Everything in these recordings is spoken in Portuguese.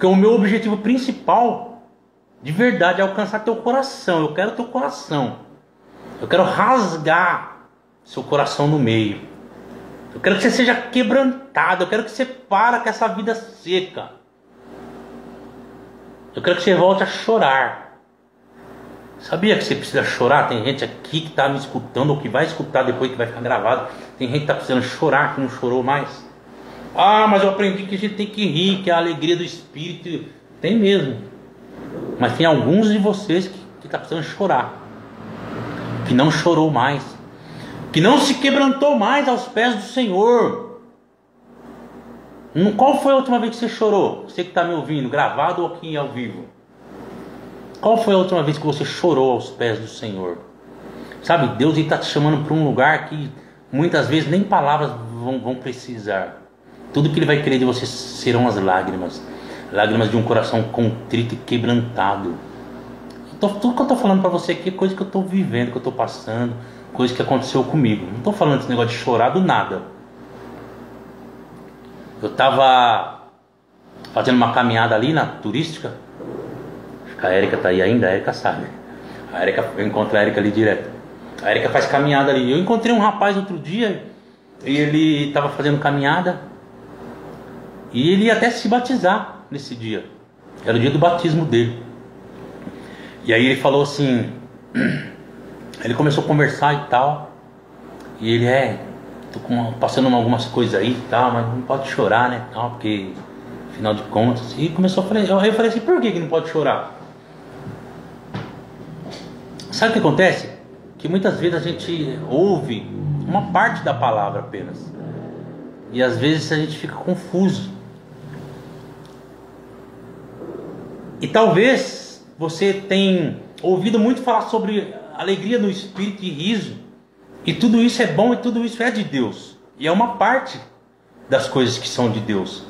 Porque o meu objetivo principal, de verdade, é alcançar teu coração. Eu quero teu coração. Eu quero rasgar seu coração no meio. Eu quero que você seja quebrantado. Eu quero que você pare com essa vida seca. Eu quero que você volte a chorar. Sabia que você precisa chorar? Tem gente aqui que está me escutando, ou que vai escutar depois, que vai ficar gravado. Tem gente que está precisando chorar, que não chorou mais. Ah, mas eu aprendi que a gente tem que rir, que é a alegria do Espírito. Tem mesmo. Mas tem alguns de vocês que está precisando chorar. Que não chorou mais. Que não se quebrantou mais aos pés do Senhor. Qual foi a última vez que você chorou? Você que está me ouvindo, gravado ou aqui ao vivo. Qual foi a última vez que você chorou aos pés do Senhor? Sabe, Deus está te chamando para um lugar que muitas vezes nem palavras vão precisar. Tudo que Ele vai querer de você serão as lágrimas. Lágrimas de um coração contrito e quebrantado. Tudo que eu estou falando para você aqui é coisa que eu estou vivendo, que eu estou passando, coisa que aconteceu comigo. Não estou falando desse negócio de chorar do nada. Eu estava fazendo uma caminhada ali na turística. Acho que a Érica está aí ainda, a Érica sabe. Eu encontro a Érica ali direto. A Érica faz caminhada ali. Eu encontrei um rapaz outro dia, e ele estava fazendo caminhada, e ele ia até se batizar nesse dia. Era o dia do batismo dele. E aí ele falou assim, ele começou a conversar e tal, e ele tô passando algumas coisas aí e tal, mas não pode chorar, né, tal, porque afinal de contas. E começou a falar, eu falei assim, por que não pode chorar? Sabe o que acontece? Que muitas vezes a gente ouve uma parte da palavra apenas, e às vezes a gente fica confuso. E talvez você tenha ouvido muito falar sobre alegria no Espírito e riso, e tudo isso é bom e tudo isso é de Deus, e é uma parte das coisas que são de Deus.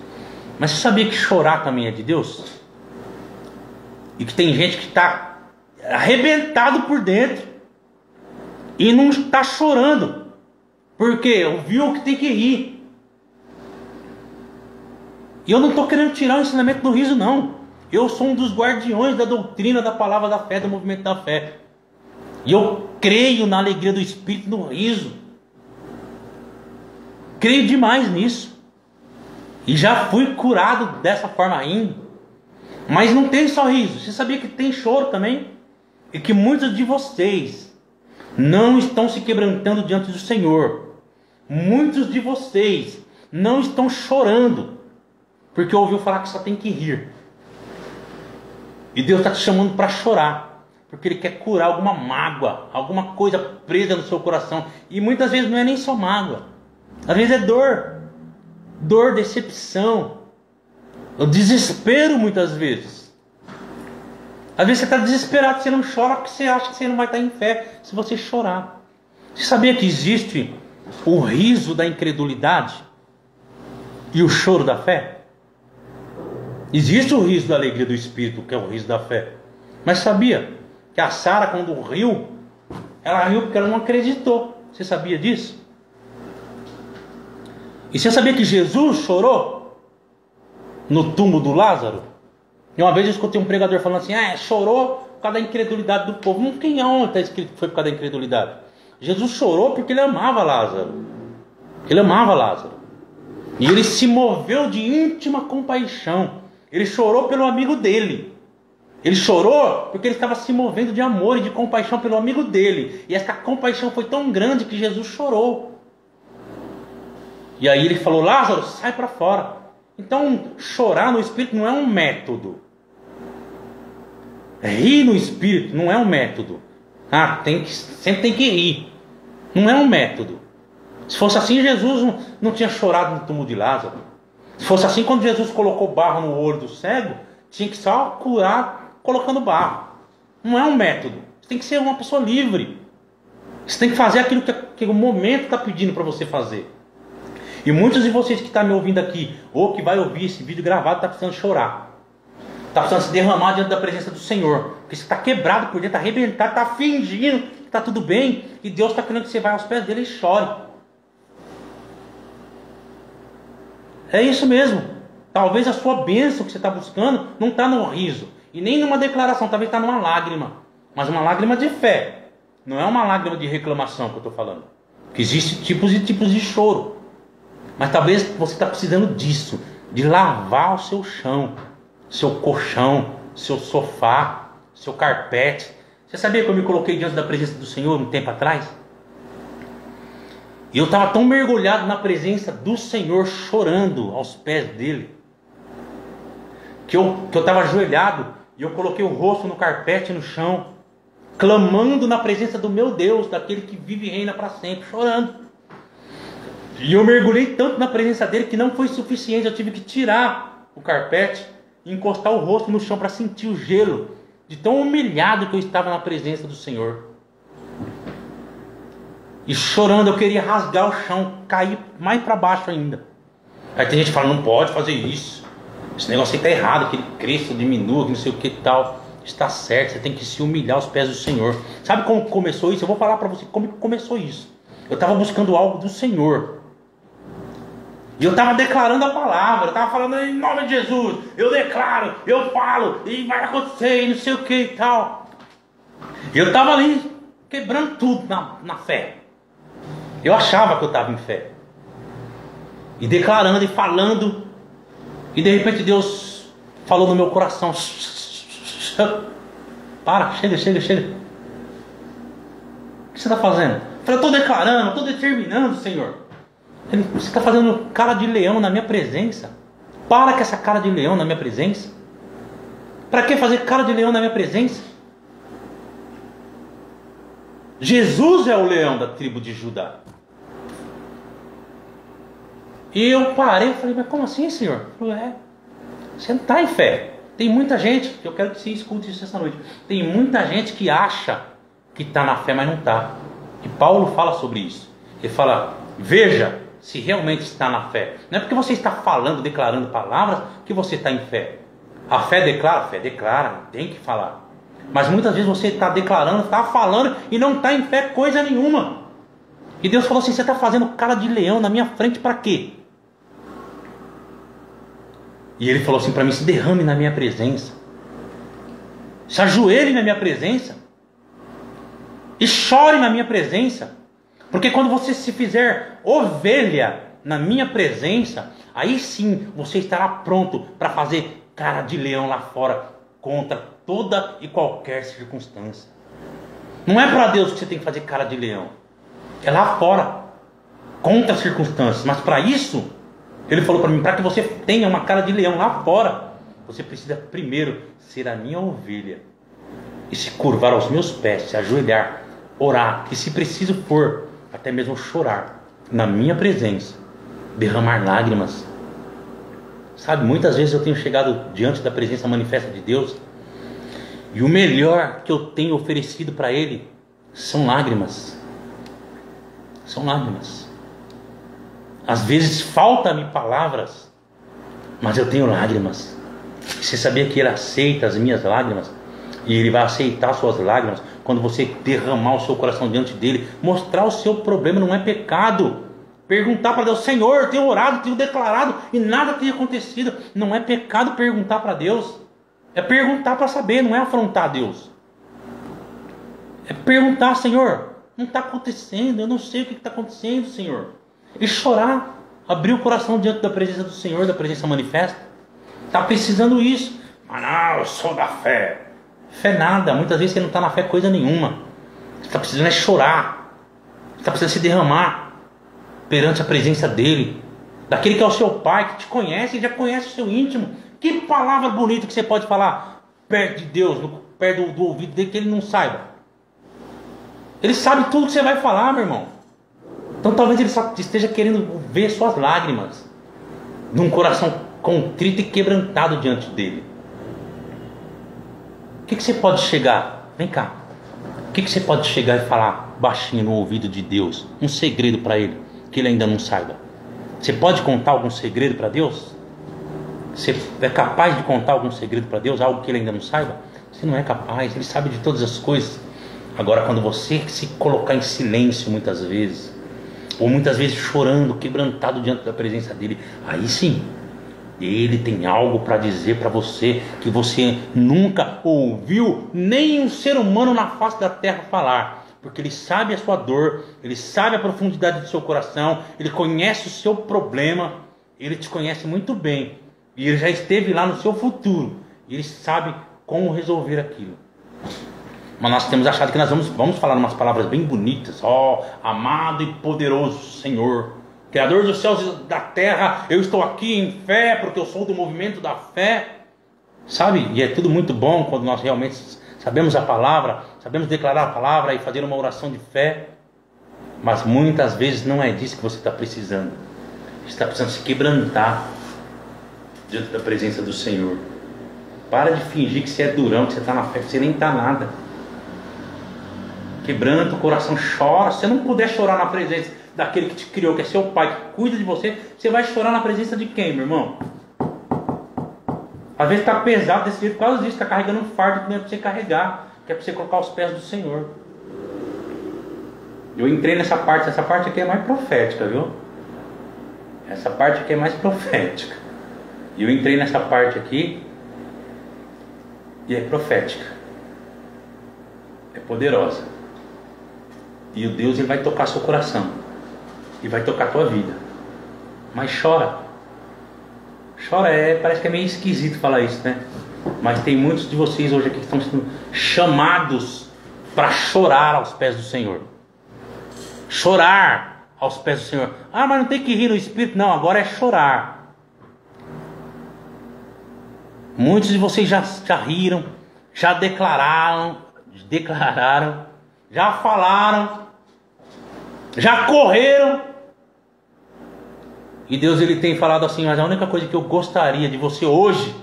Mas você sabia que chorar também é de Deus? E que tem gente que está arrebentado por dentro e não está chorando, porque ouviu que tem que rir. E eu não estou querendo tirar o ensinamento do riso, não. Eu sou um dos guardiões da doutrina da palavra da fé, do movimento da fé. E eu creio na alegria do Espírito, no riso. Creio demais nisso. E já fui curado dessa forma ainda. Mas não tem só riso. Você sabia que tem choro também? E que muitos de vocês não estão se quebrantando diante do Senhor. Muitos de vocês não estão chorando, porque ouviu falar que só tem que rir. E Deus está te chamando para chorar, porque Ele quer curar alguma mágoa, alguma coisa presa no seu coração. E muitas vezes não é nem só mágoa, às vezes é dor, decepção, o desespero muitas vezes. Às vezes você está desesperado, você não chora porque você acha que você não vai estar em fé se você chorar. Você sabia que existe o riso da incredulidade e o choro da fé? Existe o riso da alegria do Espírito, que é o riso da fé. Mas sabia que a Sara, quando riu, ela riu porque ela não acreditou. Você sabia disso? E você sabia que Jesus chorou no túmulo do Lázaro? E uma vez eu escutei um pregador falando assim, chorou por causa da incredulidade do povo. Não tem aonde está escrito que foi por causa da incredulidade. Jesus chorou porque Ele amava Lázaro. Ele amava Lázaro. E Ele se moveu de íntima compaixão. Ele chorou pelo amigo dele. Ele chorou porque ele estava se movendo de amor e de compaixão pelo amigo dele. E essa compaixão foi tão grande que Jesus chorou. E aí Ele falou, Lázaro, sai para fora. Então, chorar no Espírito não é um método. Rir no Espírito não é um método. Sempre tem que rir. Não é um método. Se fosse assim, Jesus não tinha chorado no túmulo de Lázaro. Se fosse assim, quando Jesus colocou barro no olho do cego, tinha que só curar colocando barro. Não é um método. Você tem que ser uma pessoa livre. Você tem que fazer aquilo que o momento está pedindo para você fazer. E muitos de vocês que estão me ouvindo aqui, ou que vai ouvir esse vídeo gravado, está precisando chorar. Está precisando se derramar diante da presença do Senhor. Porque você está quebrado por dentro, está arrebentado, está fingindo que está tudo bem. E Deus está querendo que você vá aos pés dele e chore. É isso mesmo. Talvez a sua bênção que você está buscando não está no riso e nem numa declaração, talvez está numa lágrima, mas uma lágrima de fé. Não é uma lágrima de reclamação que eu estou falando. Que existem tipos e tipos de choro. Mas talvez você está precisando disso, de lavar o seu chão, seu colchão, seu sofá, seu carpete. Você sabia que eu me coloquei diante da presença do Senhor um tempo atrás? E eu estava tão mergulhado na presença do Senhor, chorando aos pés dele, que eu estava ajoelhado e eu coloquei o rosto no carpete, no chão, clamando na presença do meu Deus, daquele que vive e reina para sempre, chorando. E eu mergulhei tanto na presença dele que não foi suficiente. Eu tive que tirar o carpete e encostar o rosto no chão para sentir o gelo, de tão humilhado que eu estava na presença do Senhor. E chorando, eu queria rasgar o chão, cair mais para baixo ainda. Aí tem gente que fala, não pode fazer isso, esse negócio aí está errado, que ele cresça, diminua, que não sei o que e tal. Está certo, você tem que se humilhar aos pés do Senhor. Sabe como começou isso? Eu vou falar para você como começou isso. Eu estava buscando algo do Senhor. E eu estava declarando a palavra. Eu estava falando em nome de Jesus. Eu declaro, eu falo, e vai acontecer, e não sei o que e tal. E eu estava ali, quebrando tudo na fé. Eu achava que eu estava em fé. E declarando e falando. E de repente Deus falou no meu coração. Para, chega. O que você está fazendo? Eu falei, eu estou declarando, estou determinando, Senhor. Ele, você está fazendo cara de leão na minha presença. Para com essa cara de leão na minha presença. Para que fazer cara de leão na minha presença? Jesus é o leão da tribo de Judá. E eu parei e falei, mas como assim, Senhor? Ele falou, você não está em fé. Tem muita gente, eu quero que você escute isso essa noite. Tem muita gente que acha que está na fé, mas não está. E Paulo fala sobre isso. Ele fala, veja se realmente está na fé. Não é porque você está falando, declarando palavras, que você está em fé. A fé declara, tem que falar. Mas muitas vezes você está declarando, está falando e não está em fé coisa nenhuma. E Deus falou assim, você está fazendo cara de leão na minha frente para quê? E ele falou assim para mim, se derrame na minha presença. Se ajoelhe na minha presença. E chore na minha presença. Porque quando você se fizer ovelha na minha presença, aí sim você estará pronto para fazer cara de leão lá fora, contra toda e qualquer circunstância. Não é para Deus que você tem que fazer cara de leão. É lá fora, contra as circunstâncias. Mas para isso, ele falou para mim, para que você tenha uma cara de leão lá fora, você precisa primeiro ser a minha ovelha. E se curvar aos meus pés, se ajoelhar, orar. E se preciso for, até mesmo chorar na minha presença, derramar lágrimas. Sabe, muitas vezes eu tenho chegado diante da presença manifesta de Deus, e o melhor que eu tenho oferecido para Ele são lágrimas. São lágrimas. Às vezes faltam-me palavras, mas eu tenho lágrimas. E você sabia que Ele aceita as minhas lágrimas? E Ele vai aceitar suas lágrimas quando você derramar o seu coração diante dEle. Mostrar o seu problema não é pecado. Perguntar para Deus, Senhor, eu tenho orado, tenho declarado e nada tem acontecido. Não é pecado perguntar para Deus. É perguntar para saber, não é afrontar Deus. É perguntar, Senhor, não está acontecendo, eu não sei o que está acontecendo, Senhor. E chorar, abrir o coração diante da presença do Senhor, da presença manifesta. Está precisando isso. Mas não, eu sou da fé. Fé nada, muitas vezes você não está na fé coisa nenhuma. Você está precisando é chorar. Você está precisando se derramar perante a presença dEle, daquele que é o seu Pai, que te conhece e já conhece o seu íntimo. Que palavra bonita que você pode falar perto de Deus, perto do ouvido dele, que Ele não saiba. Ele sabe tudo que você vai falar, meu irmão. Então talvez Ele só esteja querendo ver suas lágrimas, de um coração contrito e quebrantado diante dEle. O que você pode chegar? Vem cá. O que você pode chegar e falar baixinho no ouvido de Deus? Um segredo para Ele, que Ele ainda não saiba. Você pode contar algum segredo para Deus? Você é capaz de contar algum segredo para Deus? Algo que Ele ainda não saiba? Você não é capaz, Ele sabe de todas as coisas. Agora, quando você se colocar em silêncio muitas vezes, ou muitas vezes chorando, quebrantado diante da presença dEle, aí sim, Ele tem algo para dizer para você que você nunca ouviu nem um ser humano na face da terra falar. Porque Ele sabe a sua dor, Ele sabe a profundidade do seu coração, Ele conhece o seu problema, Ele te conhece muito bem. E Ele já esteve lá no seu futuro. E Ele sabe como resolver aquilo. Mas nós temos achado que nós vamos falar umas palavras bem bonitas. Ó, amado e poderoso Senhor, Criador dos céus e da terra, eu estou aqui em fé, porque eu sou do movimento da fé. Sabe? E é tudo muito bom quando nós realmente sabemos a palavra, sabemos declarar a palavra e fazer uma oração de fé. Mas muitas vezes não é disso que você está precisando. Você está precisando se quebrantar diante da presença do Senhor. Para de fingir que você é durão, que você está na fé, que você nem está nada. Quebranta o coração, chora. Se você não puder chorar na presença daquele que te criou, que é seu pai, que cuida de você, você vai chorar na presença de quem, meu irmão? Às vezes está pesado desse jeito por causa disso, está carregando um fardo que não é para você carregar, que é para você colocar os pés do Senhor. Eu entrei nessa parte aqui é mais profética, viu? Essa parte aqui é mais profética. E eu entrei nessa parte aqui e é profética. É poderosa. E o Deus, Ele vai tocar seu coração. E vai tocar a tua vida. Mas chora. Chora, parece que é meio esquisito falar isso, né? Mas tem muitos de vocês hoje aqui que estão sendo chamados para chorar aos pés do Senhor. Chorar aos pés do Senhor. Ah, mas não tem que rir no Espírito. Não, agora é chorar. Muitos de vocês já riram, já declararam, já falaram, já correram. E Deus, Ele tem falado assim: mas a única coisa que eu gostaria de você hoje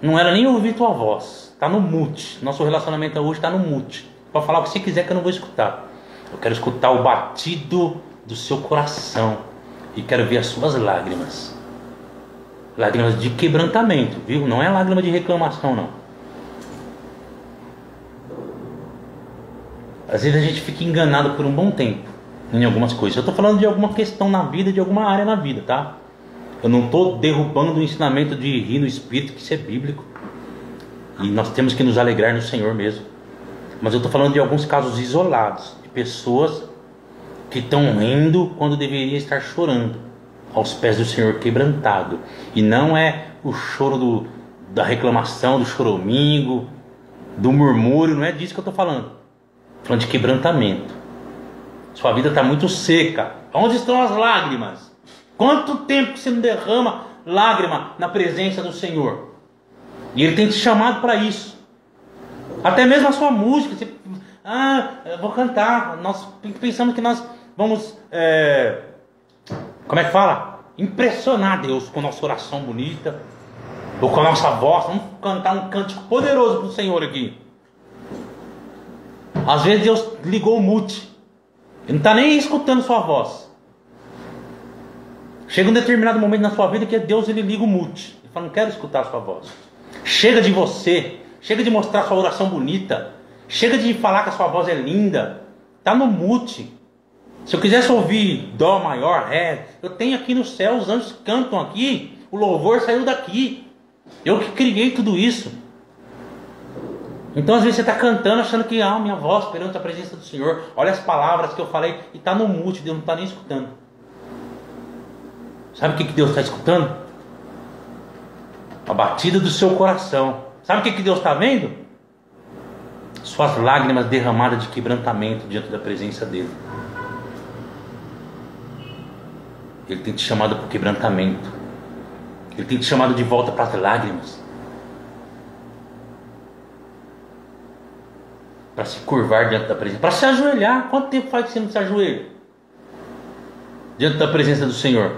não era nem ouvir tua voz. Está no mute. Nosso relacionamento hoje está no mute. Pode falar o que você quiser que eu não vou escutar. Eu quero escutar o batido do seu coração. E quero ver as suas lágrimas. Lágrimas de quebrantamento, viu? Não é lágrima de reclamação, não. Às vezes a gente fica enganado por um bom tempo em algumas coisas. Eu estou falando de alguma questão na vida, de alguma área na vida, tá? Eu não estou derrubando o ensinamento de rir no Espírito, que isso é bíblico. E nós temos que nos alegrar no Senhor mesmo. Mas eu estou falando de alguns casos isolados, de pessoas que estão rindo quando deveriam estar chorando aos pés do Senhor, quebrantado. E não é o choro da reclamação, do choramingo, do murmúrio. Não é disso que eu estou falando. Estou falando de quebrantamento. Sua vida está muito seca. Onde estão as lágrimas? Quanto tempo que você não derrama lágrima na presença do Senhor? E Ele tem te chamado para isso. Até mesmo a sua música. Você, eu vou cantar. Nós pensamos que nós vamos... como é que fala? Impressionar Deus com a nossa oração bonita. Ou com a nossa voz. Vamos cantar um cântico poderoso para o Senhor aqui. Às vezes Deus ligou o mute. Ele não está nem escutando sua voz. Chega um determinado momento na sua vida que Deus, Ele liga o mute. Ele fala: não quero escutar a sua voz. Chega de você. Chega de mostrar sua oração bonita. Chega de falar que a sua voz é linda. Está no mute. Se eu quisesse ouvir Dó maior, Ré, eu tenho aqui no céu, os anjos cantam aqui. O louvor saiu daqui. Eu que criei tudo isso. Então às vezes você está cantando achando que minha voz perante a presença do Senhor. Olha as palavras que eu falei. E está no mute, Deus não está nem escutando. Sabe o que Deus está escutando? A batida do seu coração. Sabe o que Deus está vendo? Suas lágrimas derramadas de quebrantamento diante da presença dEle. Ele tem te chamado para o quebrantamento. Ele tem te chamado de volta para as lágrimas. Para se curvar diante da presença. Para se ajoelhar. Quanto tempo faz que você não se ajoelha diante da presença do Senhor?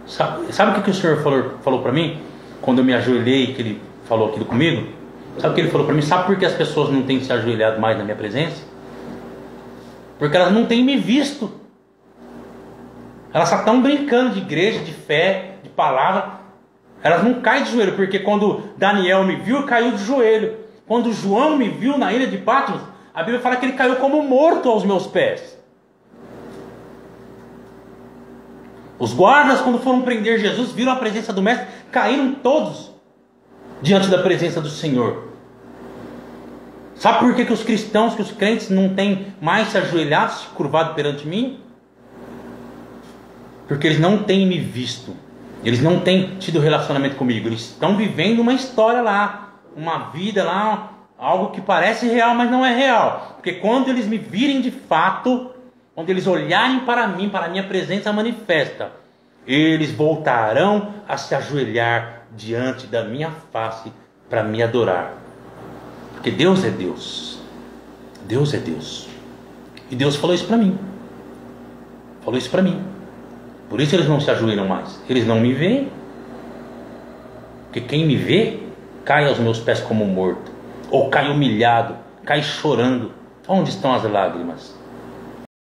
Sabe o que o Senhor falou para mim? Quando eu me ajoelhei, que Ele falou aquilo comigo? Sabe o que Ele falou para mim? Sabe por que as pessoas não têm se ajoelhado mais na minha presença? Porque elas não têm me visto. Elas só estão brincando de igreja, de fé, de palavra. Elas não caem de joelho. Porque quando Daniel me viu, caiu de joelho. Quando João me viu na ilha de Patmos, a Bíblia fala que ele caiu como morto aos meus pés. Os guardas, quando foram prender Jesus, viram a presença do Mestre, caíram todos diante da presença do Senhor. Sabe por que os cristãos, que os crentes não têm mais se ajoelhado, se curvado perante mim? Porque eles não têm me visto. Eles não têm tido relacionamento comigo. Eles estão vivendo uma história lá, uma vida lá, algo que parece real, mas não é real. Porque quando eles me virem de fato, quando eles olharem para mim, para a minha presença manifesta, eles voltarão a se ajoelhar diante da minha face para me adorar. Porque Deus é Deus. Deus é Deus. E Deus falou isso para mim. Falou isso para mim. Por isso eles não se ajoelham mais. Eles não me veem. Porque quem me vê, cai aos meus pés como morto. Ou cai humilhado, cai chorando. Onde estão as lágrimas?